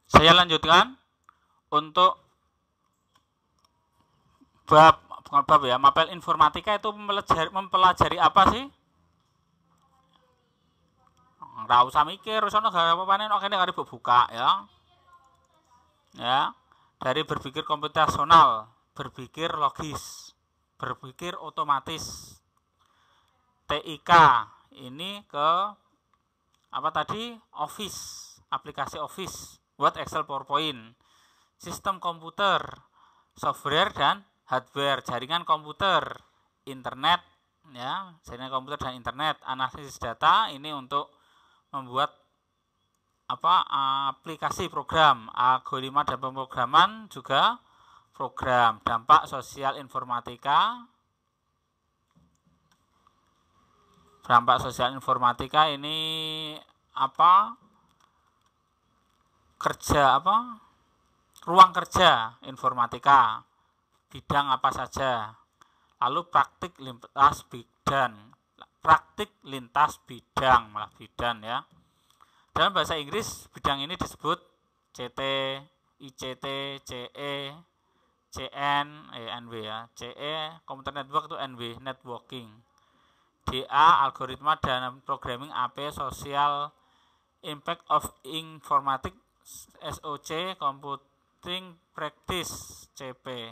Saya lanjutkan untuk bukan bab ya, mapel informatika itu mempelajari apa sih? Nggak usah mikir, soalnya gak apa-apa nih, oke nih buka ya. Ya, dari berpikir komputasional, berpikir logis, berpikir otomatis. TIK ini ke apa tadi? Office, aplikasi Office, Word, Excel, PowerPoint. Sistem komputer, software dan hardware, jaringan komputer, internet, ya, jaringan komputer dan internet, analisis data ini untuk membuat aplikasi program, algoritma dan pemrograman juga program. Dampak sosial informatika. Dampak sosial informatika ini apa? Kerja apa? Ruang kerja informatika. Bidang apa saja. Lalu praktik lintas bidang. Praktik lintas bidang, malah bidan ya. Dalam bahasa Inggris, bidang ini disebut CT, ICT, CE, CN, NW ya. CE, Computer Network itu NW, Networking. DA, Algoritma dan Programming. AP, Social Impact of Informatics. SOC, Computing Practice. CP,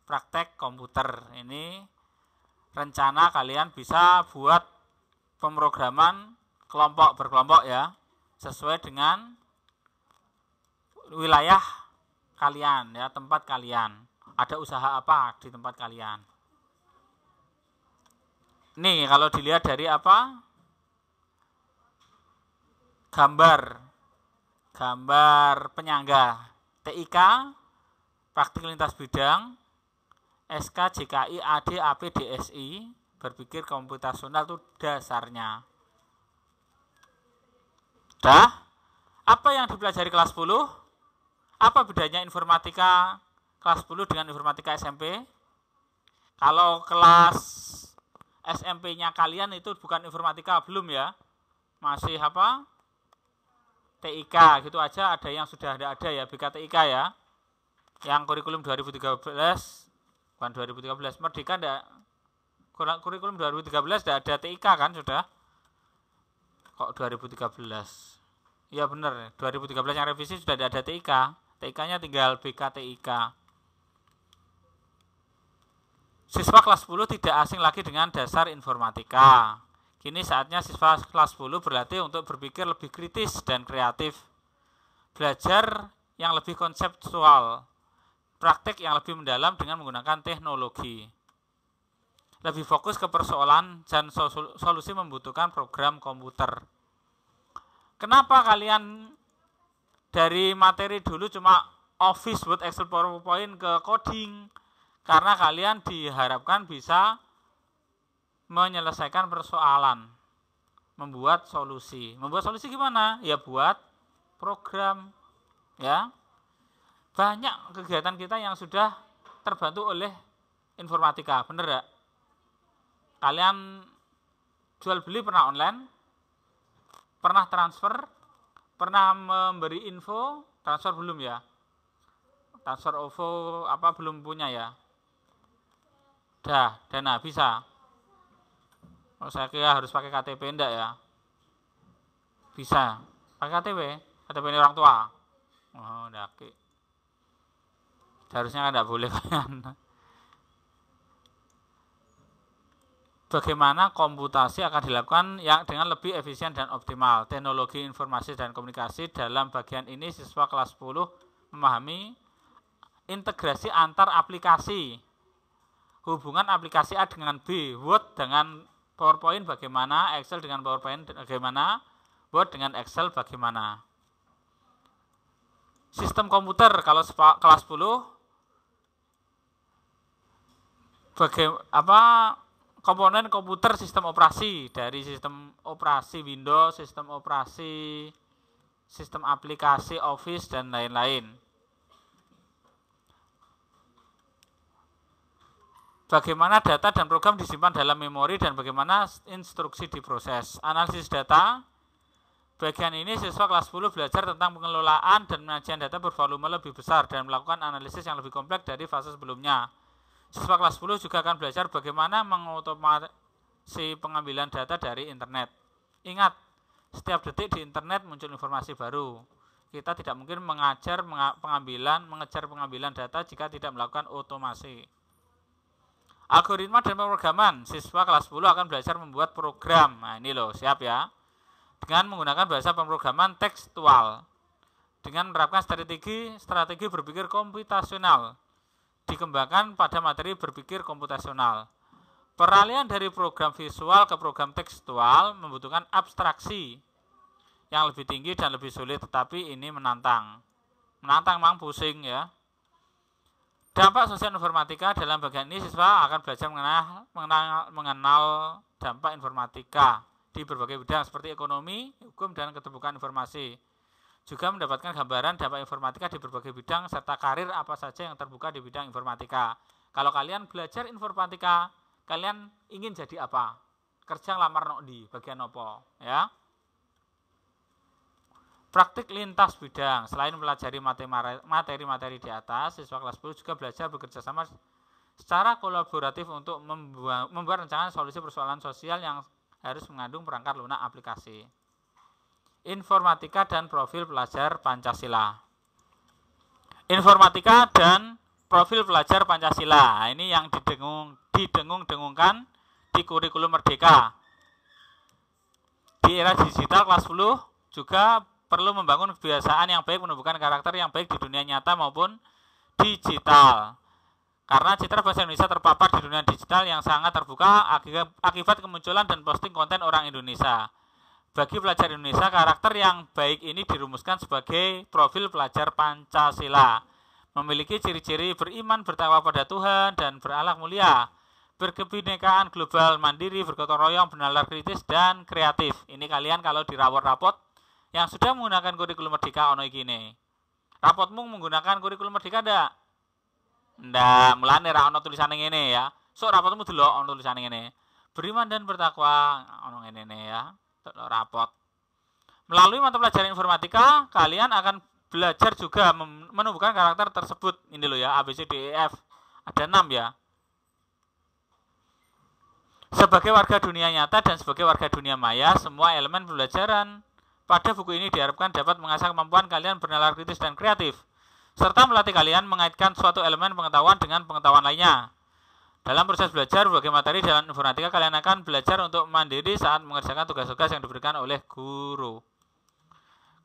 Praktek Komputer. Ini rencana kalian bisa buat pemrograman kelompok berkelompok ya, sesuai dengan wilayah kalian ya, tempat kalian. Ada usaha apa di tempat kalian. Nih kalau dilihat dari apa? Gambar penyangga. TIK, praktik lintas bidang. SK, JKI, AD, AP, DSI, berpikir komputasional itu dasarnya. Dah, apa yang dipelajari kelas 10? Apa bedanya informatika kelas 10 dengan informatika SMP? Kalau kelas SMP-nya kalian itu bukan informatika, belum ya? Masih apa? TIK, gitu aja, ada yang sudah ada ya, BKTIK ya. Yang kurikulum 2013, bukan 2013, Merdeka enggak, kurikulum 2013 enggak ada TIK kan sudah? Kok 2013? Iya benar, 2013 yang revisi sudah ada TIK. TIK-nya tinggal BKTIK. Siswa kelas 10 tidak asing lagi dengan dasar informatika. Kini saatnya siswa kelas 10 berlatih untuk berpikir lebih kritis dan kreatif. Belajar yang lebih konseptual. Praktek yang lebih mendalam dengan menggunakan teknologi. Lebih fokus ke persoalan dan solusi membutuhkan program komputer. Kenapa kalian dari materi dulu cuma Office, Word, Excel, PowerPoint ke coding? Karena kalian diharapkan bisa menyelesaikan persoalan, membuat solusi. Membuat solusi gimana? Ya buat program, ya. Banyak kegiatan kita yang sudah terbantu oleh informatika, bener gak? Kalian jual beli pernah online? Pernah transfer? Pernah memberi info? Transfer belum ya? Transfer OVO apa belum punya ya? Dah, Dana bisa. Oh, saya kira harus pakai KTP enggak ya? Bisa. Pakai KTP? KTP ini orang tua. Oh, enggak. Harusnya kan enggak boleh kan. Bagaimana komputasi akan dilakukan yang dengan lebih efisien dan optimal. Teknologi informasi dan komunikasi. Dalam bagian ini siswa kelas 10 memahami integrasi antar aplikasi. Hubungan aplikasi A dengan B, Word dengan PowerPoint bagaimana, Excel dengan PowerPoint bagaimana, Word dengan Excel bagaimana. Sistem komputer kalau kelas 10 komponen komputer sistem operasi, dari sistem operasi Windows, sistem operasi, sistem aplikasi Office dan lain-lain. Bagaimana data dan program disimpan dalam memori dan bagaimana instruksi diproses. Analisis data, Bagian ini siswa kelas 10 belajar tentang pengelolaan dan penyajian data bervolume lebih besar dan melakukan analisis yang lebih kompleks dari fase sebelumnya. Siswa kelas 10 juga akan belajar bagaimana mengotomasi pengambilan data dari internet. Ingat, setiap detik di internet muncul informasi baru. Kita tidak mungkin mengejar pengambilan data jika tidak melakukan otomasi. Algoritma dan pemrograman. Siswa kelas 10 akan belajar membuat program. Nah, ini loh, siap ya. Dengan menggunakan bahasa pemrograman tekstual. Dengan menerapkan strategi berpikir komputasional. Dikembangkan pada materi berpikir komputasional. Peralihan dari program visual ke program tekstual membutuhkan abstraksi yang lebih tinggi dan lebih sulit, tetapi ini menantang. Menantang memang pusing ya. Dampak sosial informatika. Dalam bagian ini siswa akan belajar mengenal dampak informatika di berbagai bidang seperti ekonomi, hukum, dan keterbukaan informasi. Juga mendapatkan gambaran dampak informatika di berbagai bidang serta karir apa saja yang terbuka di bidang informatika. Kalau kalian belajar informatika, kalian ingin jadi apa? Kerja ngelamar di bagian apa? Ya. Praktik lintas bidang. Selain mempelajari materi-materi di atas, siswa kelas 10 juga belajar bekerja sama secara kolaboratif untuk membuat rancangan solusi persoalan sosial yang harus mengandung perangkat lunak aplikasi. Informatika dan profil pelajar Pancasila. Informatika dan profil pelajar Pancasila. Nah, ini yang didengung-dengungkan di kurikulum Merdeka. Di era digital kelas 10 juga perlu membangun kebiasaan yang baik, menumbuhkan karakter yang baik di dunia nyata maupun digital. Karena citra bahasa Indonesia terpapar di dunia digital yang sangat terbuka akibat kemunculan dan posting konten orang Indonesia. Bagi pelajar Indonesia, karakter yang baik ini dirumuskan sebagai profil pelajar Pancasila. Memiliki ciri-ciri beriman, bertakwa pada Tuhan, dan berakhlak mulia. Berkebinekaan global, mandiri, bergotong royong, bernalar kritis, dan kreatif. Ini kalian kalau di raport yang sudah menggunakan kurikulum Merdeka ono gini. Rapotmu menggunakan kurikulum Merdeka ndak? Ndak, mulane ra ono tulisane ngene ya. Sok rapotmu delok ono tulisane ngene. Beriman dan bertakwa ono ngene ya. Rapot. Melalui mata pelajaran informatika, kalian akan belajar juga menumbuhkan karakter tersebut. Ini loh ya, A B C D E F. Ada 6 ya. Sebagai warga dunia nyata dan sebagai warga dunia maya, semua elemen pembelajaran pada buku ini diharapkan dapat mengasah kemampuan kalian bernalar kritis dan kreatif, serta melatih kalian mengaitkan suatu elemen pengetahuan dengan pengetahuan lainnya. Dalam proses belajar berbagai materi dalam informatika, kalian akan belajar untuk mandiri saat mengerjakan tugas-tugas yang diberikan oleh guru.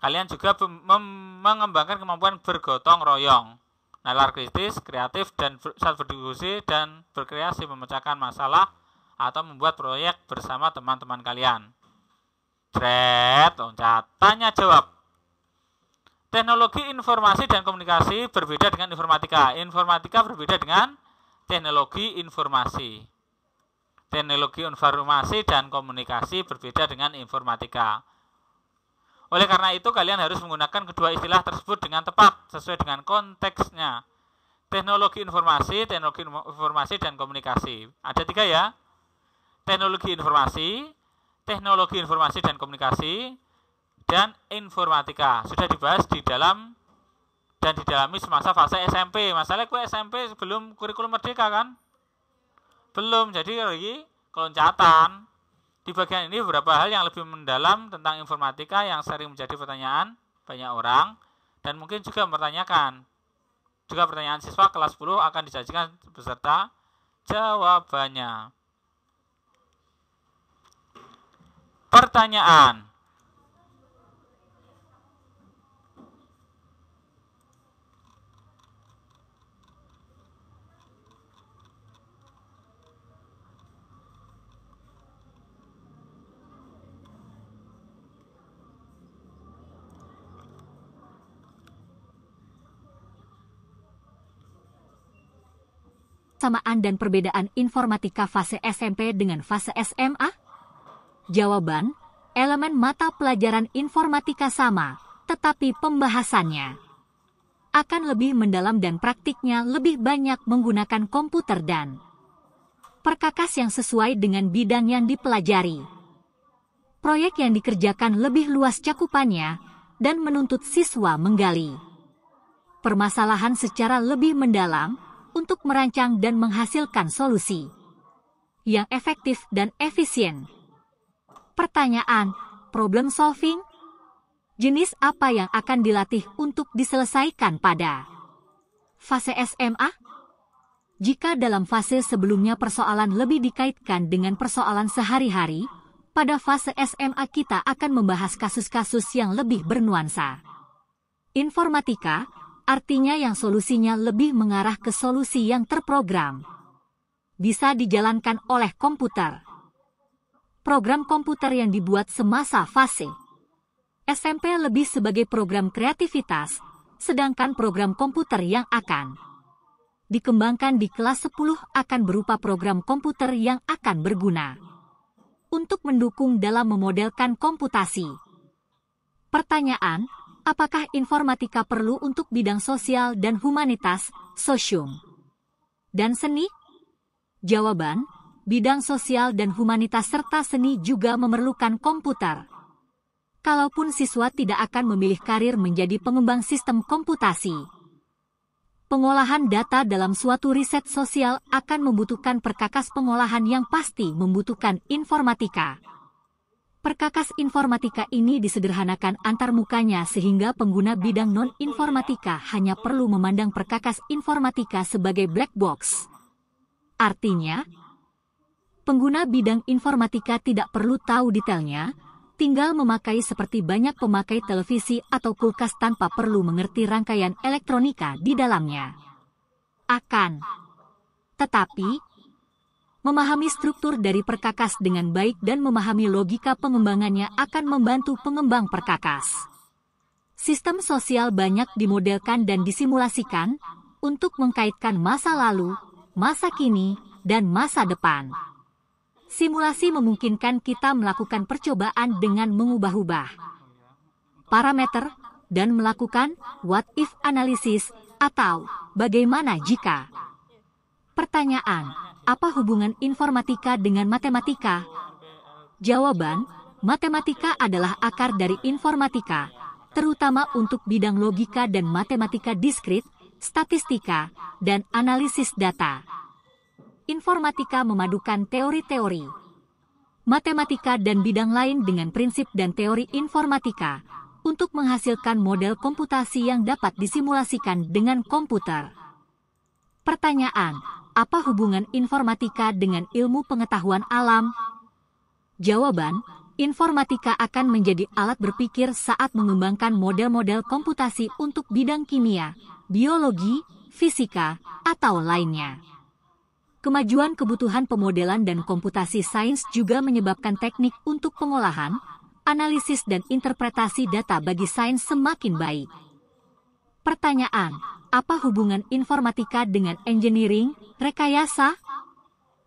Kalian juga mengembangkan kemampuan bergotong royong, nalar kritis, kreatif, dan saat berdiskusi dan berkreasi memecahkan masalah atau membuat proyek bersama teman-teman kalian. Loncat, tanya jawab. Teknologi informasi dan komunikasi berbeda dengan informatika. Informatika berbeda dengan teknologi informasi. Teknologi informasi dan komunikasi berbeda dengan informatika. Oleh karena itu, kalian harus menggunakan kedua istilah tersebut dengan tepat, sesuai dengan konteksnya. Teknologi informasi dan komunikasi. Ada 3 ya. Teknologi informasi dan komunikasi, dan informatika. Sudah dibahas di dalam dan didalami semasa fase SMP. Masalahnya SMP sebelum kurikulum Merdeka kan? Belum, jadi lagi keloncatan. Di bagian ini beberapa hal yang lebih mendalam tentang informatika yang sering menjadi pertanyaan banyak orang dan mungkin juga mempertanyakan. Juga pertanyaan siswa kelas 10 akan disajikan beserta jawabannya. Pertanyaan. Samaan dan perbedaan informatika fase SMP dengan fase SMA? Jawaban, elemen mata pelajaran informatika sama, tetapi pembahasannya akan lebih mendalam dan praktiknya lebih banyak menggunakan komputer dan perkakas yang sesuai dengan bidang yang dipelajari. Proyek yang dikerjakan lebih luas cakupannya dan menuntut siswa menggali permasalahan secara lebih mendalam untuk merancang dan menghasilkan solusi yang efektif dan efisien. Pertanyaan, problem solving? Jenis apa yang akan dilatih untuk diselesaikan pada fase SMA? Jika dalam fase sebelumnya persoalan lebih dikaitkan dengan persoalan sehari-hari, pada fase SMA kita akan membahas kasus-kasus yang lebih bernuansa informatika, artinya yang solusinya lebih mengarah ke solusi yang terprogram. Bisa dijalankan oleh komputer. Program komputer yang dibuat semasa fase SMP lebih sebagai program kreativitas, sedangkan program komputer yang akan dikembangkan di kelas 10 akan berupa program komputer yang akan berguna untuk mendukung dalam memodelkan komputasi. Pertanyaan, apakah informatika perlu untuk bidang sosial dan humanitas, sosium, dan seni? Jawaban, bidang sosial dan humanitas serta seni juga memerlukan komputer. Kalaupun siswa tidak akan memilih karir menjadi pengembang sistem komputasi, pengolahan data dalam suatu riset sosial akan membutuhkan perkakas pengolahan yang pasti membutuhkan informatika. Perkakas informatika ini disederhanakan antarmukanya sehingga pengguna bidang non-informatika hanya perlu memandang perkakas informatika sebagai black box. Artinya, pengguna bidang informatika tidak perlu tahu detailnya, tinggal memakai seperti banyak pemakai televisi atau kulkas tanpa perlu mengerti rangkaian elektronika di dalamnya. Tetapi, memahami struktur dari perkakas dengan baik dan memahami logika pengembangannya akan membantu pengembang perkakas. Sistem sosial banyak dimodelkan dan disimulasikan untuk mengkaitkan masa lalu, masa kini, dan masa depan. Simulasi memungkinkan kita melakukan percobaan dengan mengubah-ubah parameter dan melakukan what if analisis atau bagaimana jika. Pertanyaan, apa hubungan informatika dengan matematika? Jawaban, matematika adalah akar dari informatika, terutama untuk bidang logika dan matematika diskrit, statistika, dan analisis data. Informatika memadukan teori-teori matematika dan bidang lain dengan prinsip dan teori informatika untuk menghasilkan model komputasi yang dapat disimulasikan dengan komputer. Pertanyaan, apa hubungan informatika dengan ilmu pengetahuan alam? Jawaban, informatika akan menjadi alat berpikir saat mengembangkan model-model komputasi untuk bidang kimia, biologi, fisika, atau lainnya. Kemajuan kebutuhan pemodelan dan komputasi sains juga menyebabkan teknik untuk pengolahan, analisis dan interpretasi data bagi sains semakin baik. Pertanyaan, apa hubungan informatika dengan engineering, rekayasa?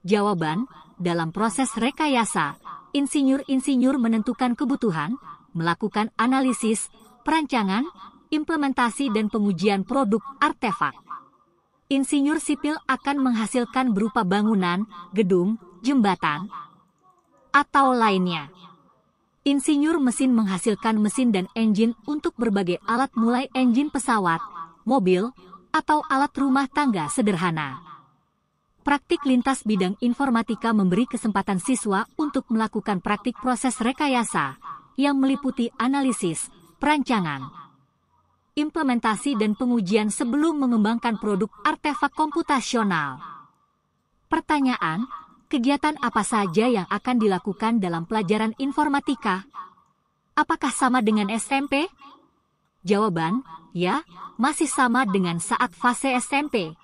Jawaban, dalam proses rekayasa, insinyur-insinyur menentukan kebutuhan, melakukan analisis, perancangan, implementasi dan pengujian produk artefak. Insinyur sipil akan menghasilkan berupa bangunan, gedung, jembatan, atau lainnya. Insinyur mesin menghasilkan mesin dan engine untuk berbagai alat mulai engine pesawat, mobil, atau alat rumah tangga sederhana. Praktik lintas bidang informatika memberi kesempatan siswa untuk melakukan praktik proses rekayasa yang meliputi analisis, perancangan, implementasi dan pengujian sebelum mengembangkan produk artefak komputasional. Pertanyaan, kegiatan apa saja yang akan dilakukan dalam pelajaran informatika? Apakah sama dengan SMP? Jawaban, ya, masih sama dengan saat fase SMP.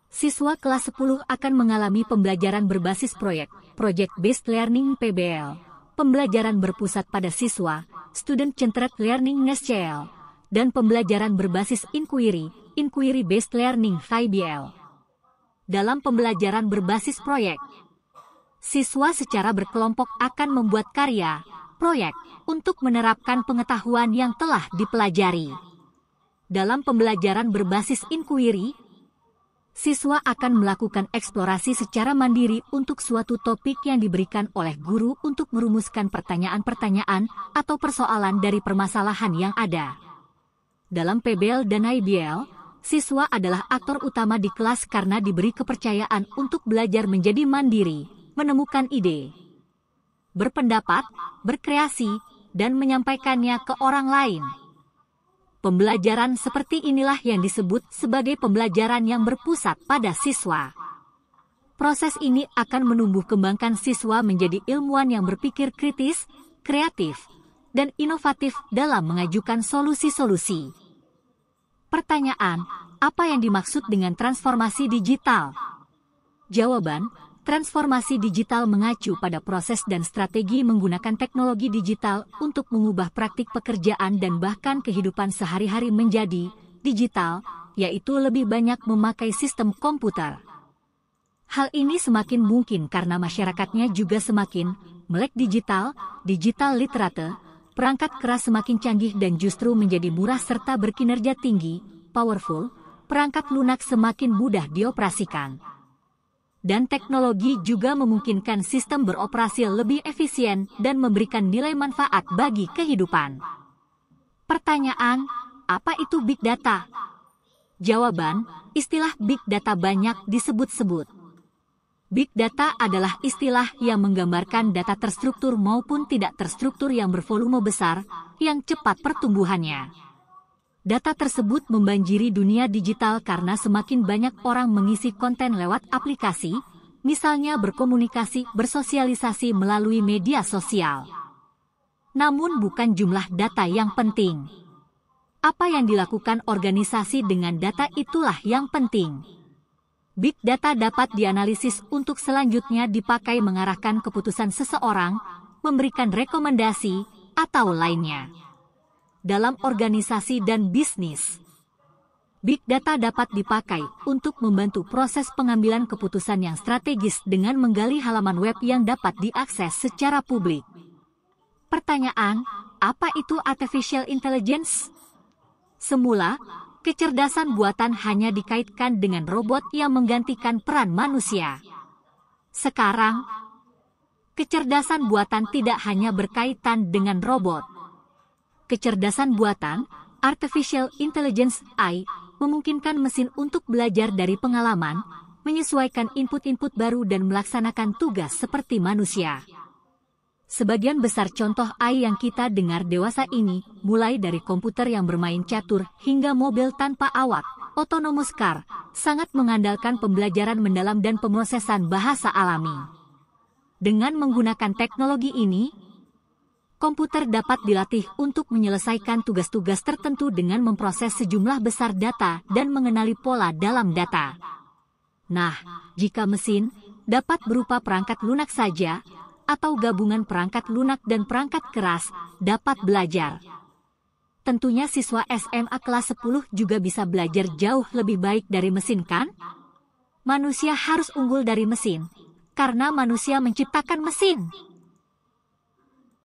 Siswa kelas 10 akan mengalami pembelajaran berbasis proyek, Project Based Learning PBL, pembelajaran berpusat pada siswa, Student Centered Learning (SCL), dan pembelajaran berbasis inquiry, Inquiry-Based Learning (IBL). Dalam pembelajaran berbasis proyek, siswa secara berkelompok akan membuat karya, proyek, untuk menerapkan pengetahuan yang telah dipelajari. Dalam pembelajaran berbasis inquiry, Siswa akan melakukan eksplorasi secara mandiri untuk suatu topik yang diberikan oleh guru untuk merumuskan pertanyaan-pertanyaan atau persoalan dari permasalahan yang ada. Dalam PBL dan IBL, siswa adalah aktor utama di kelas karena diberi kepercayaan untuk belajar menjadi mandiri, menemukan ide, berpendapat, berkreasi, dan menyampaikannya ke orang lain. Pembelajaran seperti inilah yang disebut sebagai pembelajaran yang berpusat pada siswa. Proses ini akan menumbuh kembangkan siswa menjadi ilmuwan yang berpikir kritis, kreatif, dan inovatif dalam mengajukan solusi-solusi. Pertanyaan, apa yang dimaksud dengan transformasi digital? Jawaban, transformasi digital mengacu pada proses dan strategi menggunakan teknologi digital untuk mengubah praktik pekerjaan dan bahkan kehidupan sehari-hari menjadi digital, yaitu lebih banyak memakai sistem komputer. Hal ini semakin mungkin karena masyarakatnya juga semakin melek digital, digital literate, perangkat keras semakin canggih dan justru menjadi murah serta berkinerja tinggi, powerful, perangkat lunak semakin mudah dioperasikan. Dan teknologi juga memungkinkan sistem beroperasi lebih efisien dan memberikan nilai manfaat bagi kehidupan. Pertanyaan, apa itu Big Data? Jawaban, istilah Big Data banyak disebut-sebut. Big Data adalah istilah yang menggambarkan data terstruktur maupun tidak terstruktur yang bervolume besar, yang cepat pertumbuhannya. Data tersebut membanjiri dunia digital karena semakin banyak orang mengisi konten lewat aplikasi, misalnya berkomunikasi, bersosialisasi melalui media sosial. Namun bukan jumlah data yang penting. Apa yang dilakukan organisasi dengan data itulah yang penting. Big Data dapat dianalisis untuk selanjutnya dipakai mengarahkan keputusan seseorang, memberikan rekomendasi, atau lainnya. Dalam organisasi dan bisnis, Big Data dapat dipakai untuk membantu proses pengambilan keputusan yang strategis dengan menggali halaman web yang dapat diakses secara publik. Pertanyaan, apa itu artificial intelligence? Semula, kecerdasan buatan hanya dikaitkan dengan robot yang menggantikan peran manusia. Sekarang, kecerdasan buatan tidak hanya berkaitan dengan robot. Kecerdasan buatan, Artificial Intelligence AI, memungkinkan mesin untuk belajar dari pengalaman, menyesuaikan input-input baru dan melaksanakan tugas seperti manusia. Sebagian besar contoh AI yang kita dengar dewasa ini, mulai dari komputer yang bermain catur hingga mobil tanpa awak, autonomous car, sangat mengandalkan pembelajaran mendalam dan pemrosesan bahasa alami. Dengan menggunakan teknologi ini, komputer dapat dilatih untuk menyelesaikan tugas-tugas tertentu dengan memproses sejumlah besar data dan mengenali pola dalam data. Nah, jika mesin dapat berupa perangkat lunak saja, atau gabungan perangkat lunak dan perangkat keras, dapat belajar. Tentunya siswa SMA kelas 10 juga bisa belajar jauh lebih baik dari mesin, kan? Manusia harus unggul dari mesin, karena manusia menciptakan mesin.